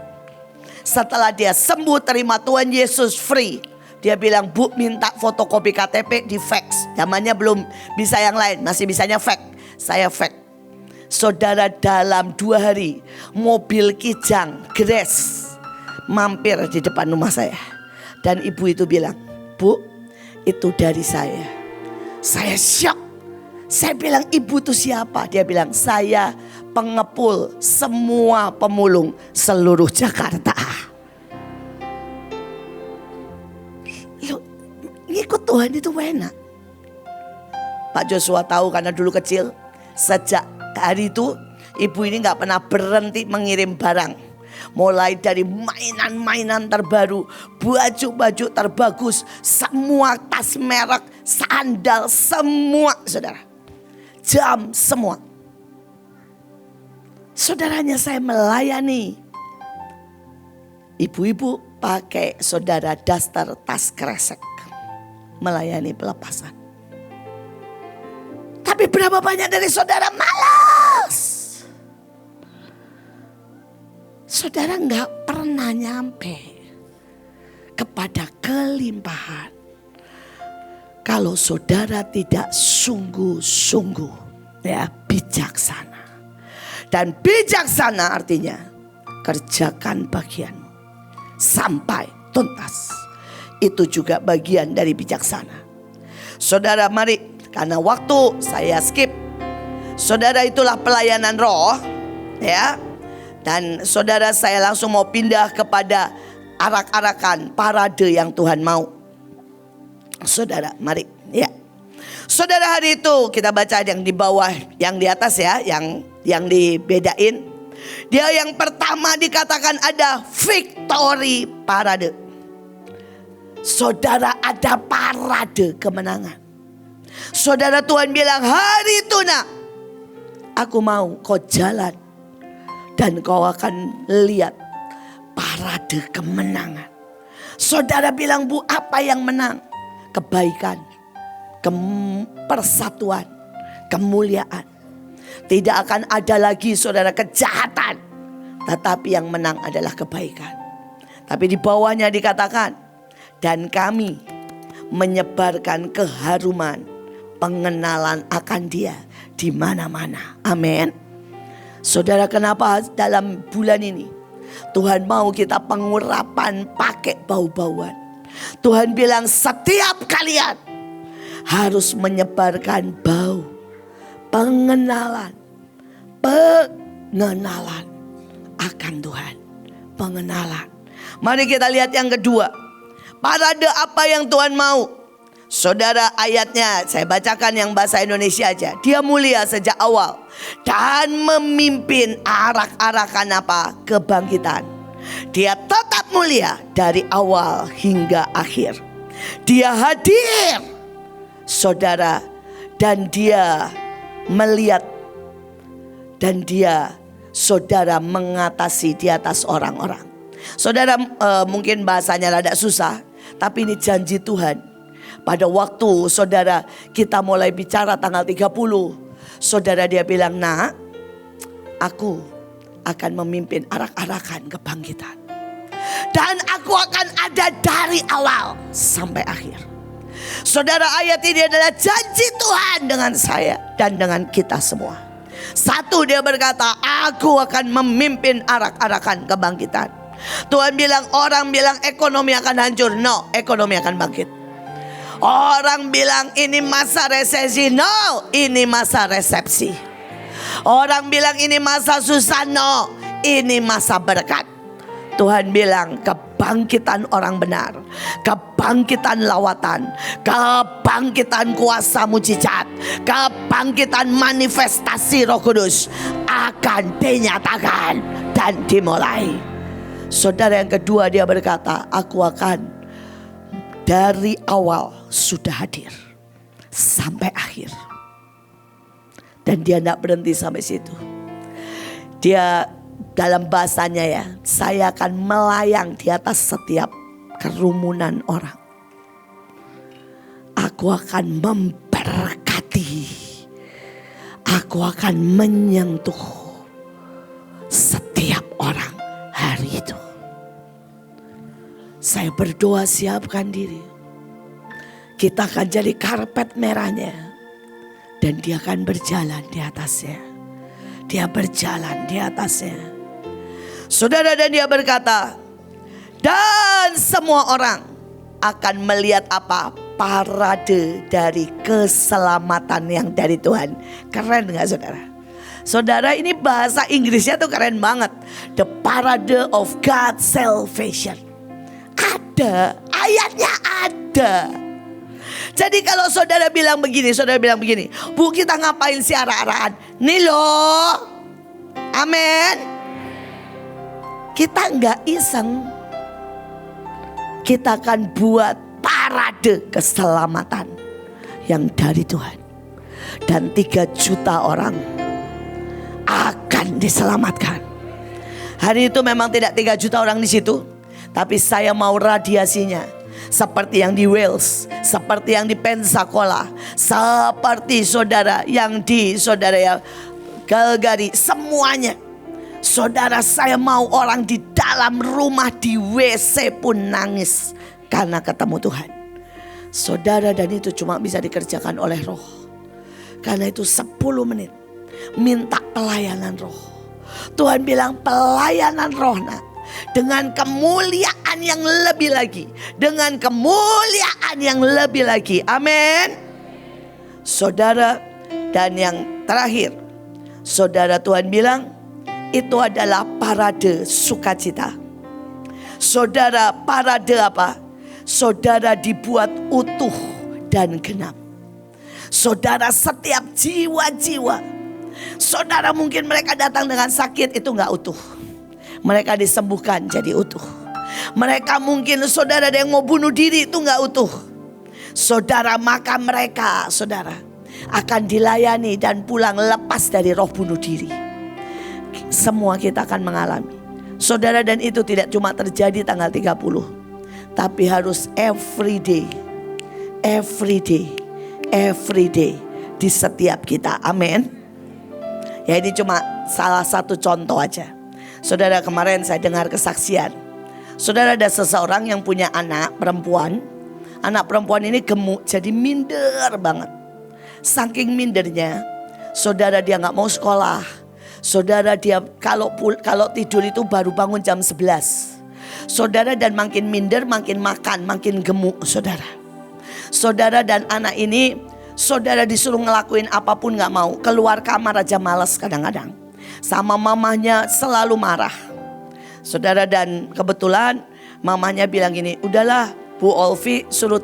Setelah dia sembuh, terima Tuhan Yesus free. Dia bilang, bu, minta fotokopi KTP di fax. Zamannya belum bisa yang lain, masih bisanya fax. Saya fax. Saudara, dalam 2 hari mobil Kijang Grace mampir di depan rumah saya. Dan ibu itu bilang, bu, itu dari saya. Saya syok. Saya bilang, ibu itu siapa? Dia bilang, saya pengepul semua pemulung seluruh Jakarta. Loh, ngikut Tuhan itu enak. Pak Joshua tahu karena dulu kecil. Sejak hari itu ibu ini gak pernah berhenti mengirim barang. Mulai dari mainan-mainan terbaru, baju-baju terbagus, semua tas merek, sandal, semua, saudara. Jam, semua. Saudaranya saya melayani. Ibu-ibu pakai saudara daster, tas kresek, melayani pelepasan. Tapi berapa banyak dari saudara malas? Saudara gak pernah nyampe kepada kelimpahan kalau saudara tidak sungguh-sungguh ya bijaksana. Dan bijaksana artinya kerjakan bagianmu sampai tuntas. Itu juga bagian dari bijaksana. Saudara, mari karena waktu saya skip. Saudara, itulah pelayanan roh, ya. Dan saudara, saya langsung mau pindah kepada arak-arakan parade yang Tuhan mau. Saudara, mari, ya. Saudara, hari itu kita baca yang di bawah, yang di atas ya, yang dibedain. Dia yang pertama dikatakan ada victory parade. Saudara, ada parade kemenangan. Saudara, Tuhan bilang, hari itu nak, aku mau kau jalan dan kau akan lihat parade kemenangan. Saudara bilang, Bu, apa yang menang? Kebaikan, persatuan, kemuliaan. Tidak akan ada lagi saudara kejahatan, tetapi yang menang adalah kebaikan. Tapi di bawahnya dikatakan, dan kami menyebarkan keharuman pengenalan akan Dia di mana-mana. Amin. Saudara, kenapa dalam bulan ini Tuhan mau kita pengurapan pakai bau-bauan? Tuhan bilang setiap kalian harus menyebarkan bau pengenalan akan Tuhan. Pengenalan. Mari kita lihat yang kedua. Parade apa yang Tuhan mau? Saudara, ayatnya saya bacakan yang bahasa Indonesia aja. Dia mulia sejak awal dan memimpin arak-arakan apa? Kebangkitan. Dia tetap mulia dari awal hingga akhir. Dia hadir, saudara, dan dia melihat, dan dia, saudara, mengatasi di atas orang-orang. Saudara, mungkin bahasanya rada susah, tapi ini janji Tuhan. Pada waktu saudara kita mulai bicara tanggal 30, saudara, dia bilang, nak, aku akan memimpin arak-arakan kebangkitan. Dan aku akan ada dari awal sampai akhir. Saudara, ayat ini adalah janji Tuhan dengan saya dan dengan kita semua. Satu, dia berkata, aku akan memimpin arak-arakan kebangkitan. Tuhan bilang, orang bilang ekonomi akan hancur. No, ekonomi akan bangkit. Orang bilang ini masa resesi. No, ini masa resepsi. Orang bilang ini masa susah. No, ini masa berkat. Tuhan bilang kebangkitan orang benar, kebangkitan lawatan, kebangkitan kuasa mujizat, kebangkitan manifestasi Roh Kudus akan dinyatakan dan dimulai. Saudara, yang kedua, dia berkata, aku akan dari awal sudah hadir sampai akhir. Dan dia tidak berhenti sampai situ. Dia dalam bahasanya ya, saya akan melayang di atas setiap kerumunan orang. Aku akan memberkati. Aku akan menyentuh setiap orang hari itu. Saya berdoa, siapkan diri. Kita akan jadi karpet merahnya. Dan dia akan berjalan di atasnya. Dia berjalan di atasnya. Saudara, dan dia berkata, dan semua orang akan melihat apa? Parade dari keselamatan yang dari Tuhan. Keren gak saudara? Saudara, ini bahasa Inggrisnya tuh keren banget. The parade of God's salvation. Ada, ayatnya ada. Jadi kalau saudara bilang begini, Bu, kita ngapain sih arah-arahan? Nih loh, amin. Kita nggak iseng. Kita akan buat parade keselamatan yang dari Tuhan. Dan 3 juta orang akan diselamatkan. Hari itu memang tidak 3 juta orang di situ, tapi saya mau radiasinya seperti yang di Wales, seperti yang di Pensacola, seperti saudara yang di saudara ya Calgary, semuanya. Saudara, saya mau orang di dalam rumah, di WC pun nangis karena ketemu Tuhan. Saudara, dan itu cuma bisa dikerjakan oleh Roh. Karena itu 10 menit minta pelayanan Roh. Tuhan bilang pelayanan Roh, nak, dengan kemuliaan yang lebih lagi, dengan kemuliaan yang lebih lagi. Amin. Saudara, dan yang terakhir, saudara, Tuhan bilang itu adalah parade sukacita. Saudara, parade apa? Saudara dibuat utuh dan genap. Saudara, setiap jiwa-jiwa, saudara mungkin mereka datang dengan sakit, itu gak utuh. Mereka disembuhkan jadi utuh. Mereka mungkin saudara ada yang mau bunuh diri, itu gak utuh. Saudara, maka mereka saudara akan dilayani dan pulang lepas dari roh bunuh diri. Semua kita akan mengalami, saudara, dan itu tidak cuma terjadi tanggal 30, tapi harus every day, every day, every day di setiap kita. Amin. Ya, ini cuma salah satu contoh aja. Saudara, kemarin saya dengar kesaksian. Saudara, ada seseorang yang punya anak perempuan. Anak perempuan ini gemuk, jadi minder banget. Saking mindernya, saudara, dia gak mau sekolah. Saudara, dia kalau tidur itu baru bangun jam 11. Saudara, dan makin minder, makin makan, makin gemuk, saudara. Saudara, dan anak ini, saudara, disuruh ngelakuin apapun gak mau. Keluar kamar aja malas kadang-kadang. Sama mamanya selalu marah. Saudara, dan kebetulan mamanya bilang gini, udahlah Bu Olvi, suruh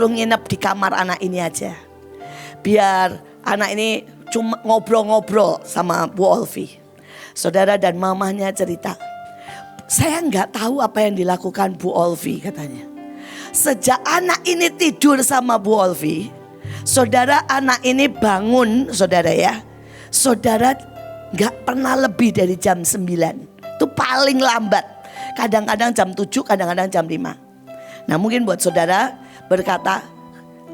nginep di kamar anak ini aja. Biar anak ini cuma ngobrol-ngobrol sama Bu Olvi. Saudara, dan mamanya cerita, saya nggak tahu apa yang dilakukan Bu Olvi, katanya. Sejak anak ini tidur sama Bu Olvi, saudara, anak ini bangun, saudara ya. Saudara, nggak pernah lebih dari jam 9. Itu paling lambat. Kadang-kadang jam 7, kadang-kadang jam 5. Nah, mungkin buat saudara berkata,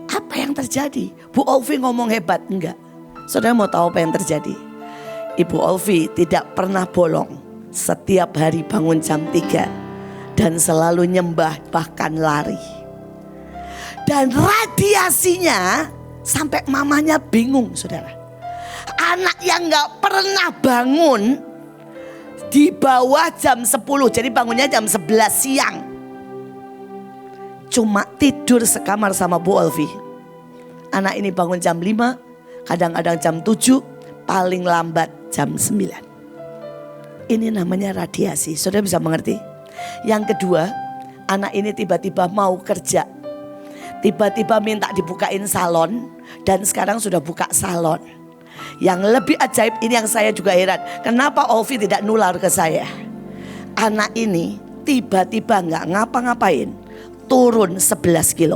apa yang terjadi? Bu Olvi ngomong hebat. Enggak. Saudara mau tahu apa yang terjadi? Ibu Olvi tidak pernah bolong. Setiap hari bangun jam 3. Dan selalu nyembah, bahkan lari. Dan radiasinya sampai mamanya bingung, saudara. Anak yang gak pernah bangun di bawah jam 10. Jadi bangunnya jam 11 siang. Cuma tidur sekamar sama Bu Olvi. Anak ini bangun jam 5, kadang-kadang jam 7, paling lambat jam 9. Ini namanya radiasi. Saudara bisa mengerti? Yang kedua, anak ini tiba-tiba mau kerja. Tiba-tiba minta dibukain salon, dan sekarang sudah buka salon. Yang lebih ajaib, ini yang saya juga heran, kenapa Olvi tidak nular ke saya? Anak ini tiba-tiba gak ngapa-ngapain, turun 11 kilo.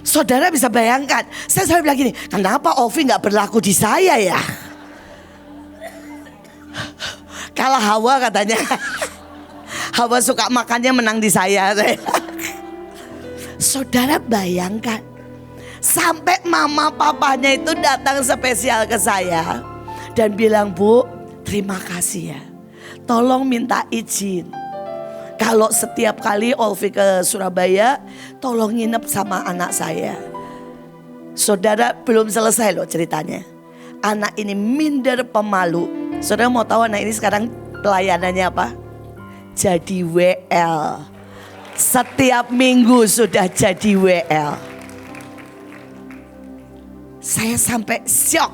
Saudara bisa bayangkan, saya selalu bilang gini, kenapa Olvi gak berlaku di saya ya? Kalah Hawa katanya. Hawa suka makannya menang di saya. Saudara bayangkan, sampai mama papanya itu datang spesial ke saya dan bilang, Bu, terima kasih ya. Tolong minta izin, kalau setiap kali Olvi ke Surabaya, tolong nginep sama anak saya. Saudara, belum selesai loh ceritanya. Anak ini minder, pemalu. Saudara mau tahu anak ini sekarang pelayanannya apa? Jadi WL. Setiap minggu sudah jadi WL. Saya sampai syok.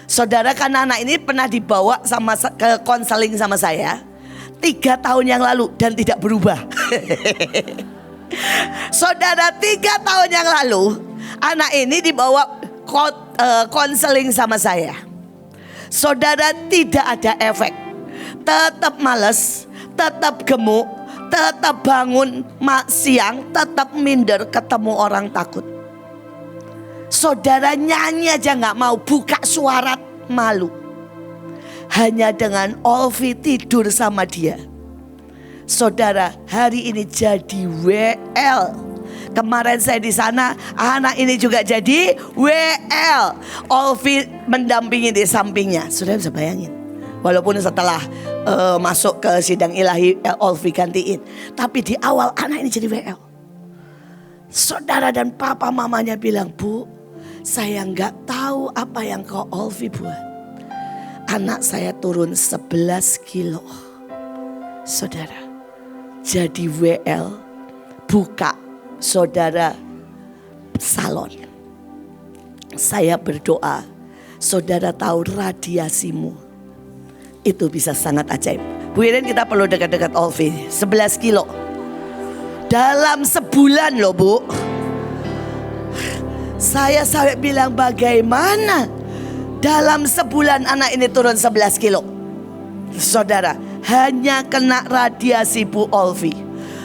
Saudara, karena anak ini pernah dibawa ke konseling sama saya 3 tahun yang lalu dan tidak berubah. Saudara, 3 tahun yang lalu anak ini dibawa konseling sama saya. Saudara, tidak ada efek. Tetap males, tetap gemuk, tetap bangun siang, tetap minder, ketemu orang takut. Saudara, nyanyi aja gak mau, buka suara malu. Hanya dengan Olvi tidur sama dia, saudara, hari ini jadi WL. Kemarin saya di sana, anak ini juga jadi WL. Olvi mendampingi di sampingnya. Saudara bisa bayangin. Walaupun setelah masuk ke sidang ilahi, Olvi gantiin. Tapi di awal anak ini jadi WL. Saudara, dan papa mamanya bilang, Bu, saya gak tahu apa yang kau Olvi buat. Anak saya turun 11 kilo. Saudara, jadi WL, buka saudara salon. Saya berdoa, saudara tahu radiasimu itu bisa sangat ajaib. Bu Iren, kita perlu dekat-dekat Olvi 11 kilo dalam sebulan loh Bu. Saya sampai bilang, bagaimana dalam sebulan anak ini turun 11 kilo. Saudara, hanya kena radiasi Bu Olvi.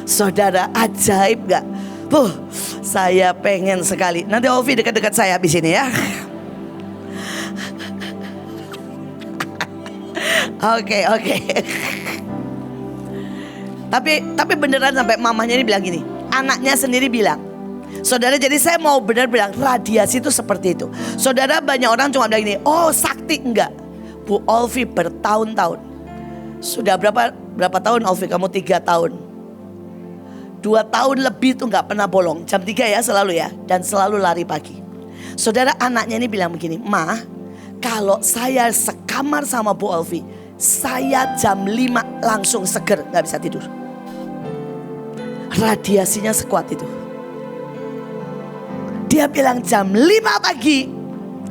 Saudara, ajaib gak? Saya pengen sekali. Nanti Olvi dekat-dekat saya habis ini ya. Oke. Tapi beneran sampai mamanya ini bilang gini. Anaknya sendiri bilang, saudara, jadi saya mau benar bilang radiasi itu seperti itu. Saudara, banyak orang cuma bilang gini, oh sakti. Enggak. Bu Olvi bertahun-tahun. Sudah berapa tahun Olvi? Kamu 3 tahun. 2 tahun lebih tuh gak pernah bolong. Jam 3 ya selalu ya. Dan selalu lari pagi. Saudara, anaknya ini bilang begini, Ma, kalau saya sekamar sama Bu Olvi, saya jam 5 langsung seger, gak bisa tidur. Radiasinya sekuat itu. Dia bilang jam 5 pagi.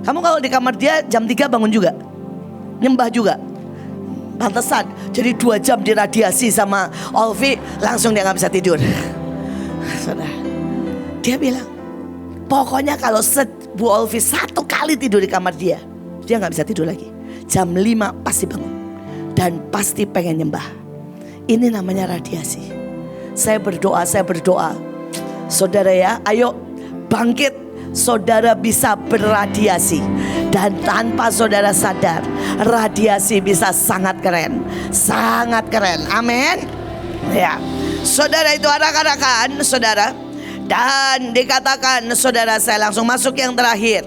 Kamu kalau di kamar dia jam 3 bangun juga, nyembah juga. Pantesan, jadi 2 jam diradiasi sama Olvi, langsung dia gak bisa tidur. Saudara, dia bilang, pokoknya kalau Bu Olvi 1 kali tidur di kamar dia gak bisa tidur lagi. Jam 5 pasti bangun dan pasti pengen nyembah. Ini namanya radiasi. Saya berdoa. Saudara ya, ayo bangkit. Saudara bisa berradiasi. Dan tanpa saudara sadar, radiasi bisa sangat keren. Sangat keren, amin. Ya, saudara, itu arak-arakan saudara. Dan dikatakan, saudara, saya langsung masuk yang terakhir.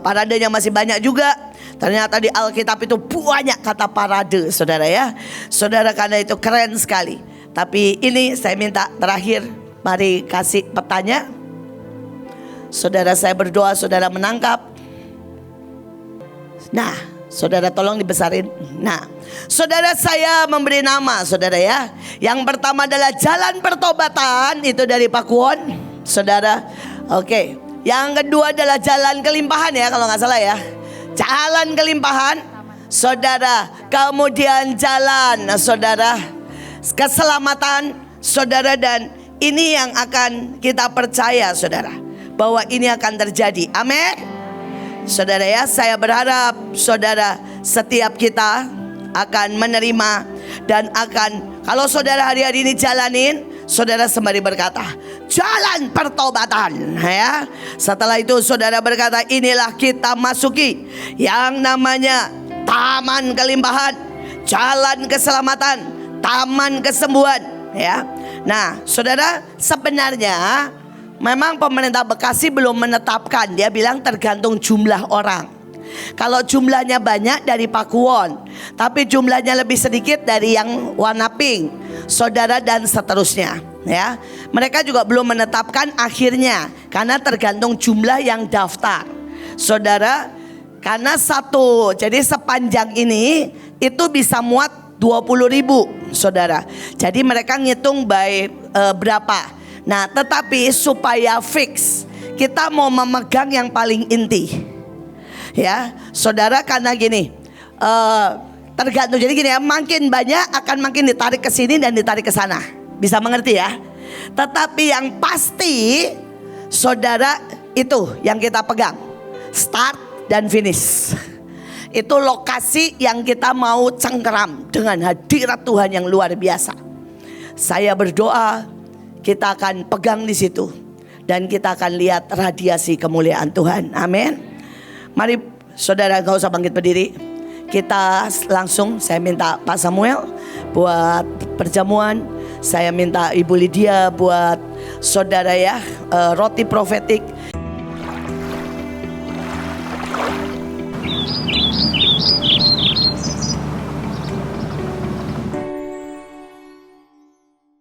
Paradenya masih banyak juga. Ternyata di Alkitab itu banyak kata parade, saudara ya. Saudara, karena itu keren sekali. Tapi ini saya minta terakhir, mari kasih petanya. Saudara, saya berdoa saudara menangkap. Nah, saudara tolong dibesarin. Nah, saudara, saya memberi nama saudara ya. Yang pertama adalah jalan pertobatan, itu dari Pak Kuon, saudara. Oke. Yang kedua adalah jalan kelimpahan ya, kalau nggak salah ya. Jalan kelimpahan, saudara. Kemudian jalan, saudara, keselamatan, saudara. Dan ini yang akan kita percaya, saudara, bahwa ini akan terjadi. Amin. Saudara ya, saya berharap saudara, setiap kita akan menerima dan akan, kalau saudara hari-hari ini jalanin, saudara sembari berkata, jalan pertobatan ya. Setelah itu saudara berkata, inilah kita masuki yang namanya taman kelimpahan, jalan keselamatan, taman kesembuhan ya. Nah, saudara, sebenarnya memang pemerintah Bekasi belum menetapkan. Dia bilang tergantung jumlah orang. Kalau jumlahnya banyak dari Pakuwon, tapi jumlahnya lebih sedikit dari yang warna pink, saudara, dan seterusnya ya. Mereka juga belum menetapkan akhirnya, karena tergantung jumlah yang daftar, saudara. Karena jadi sepanjang ini itu bisa muat 20.000, saudara. Jadi mereka ngitung by berapa. Nah, tetapi supaya fix, kita mau memegang yang paling inti ya, saudara. Karena gini, tergantung, jadi gini ya, makin banyak akan makin ditarik ke sini dan ditarik ke sana. Bisa mengerti ya? Tetapi yang pasti, saudara, itu yang kita pegang, start dan finish. Itu lokasi yang kita mau cengkeram dengan hadirat Tuhan yang luar biasa. Saya berdoa kita akan pegang di situ dan kita akan lihat radiasi kemuliaan Tuhan. Amin. Mari saudara, gak usah bangkit berdiri. Kita langsung, saya minta Pak Samuel buat perjamuan. Saya minta Ibu Lydia buat saudara ya, roti profetik.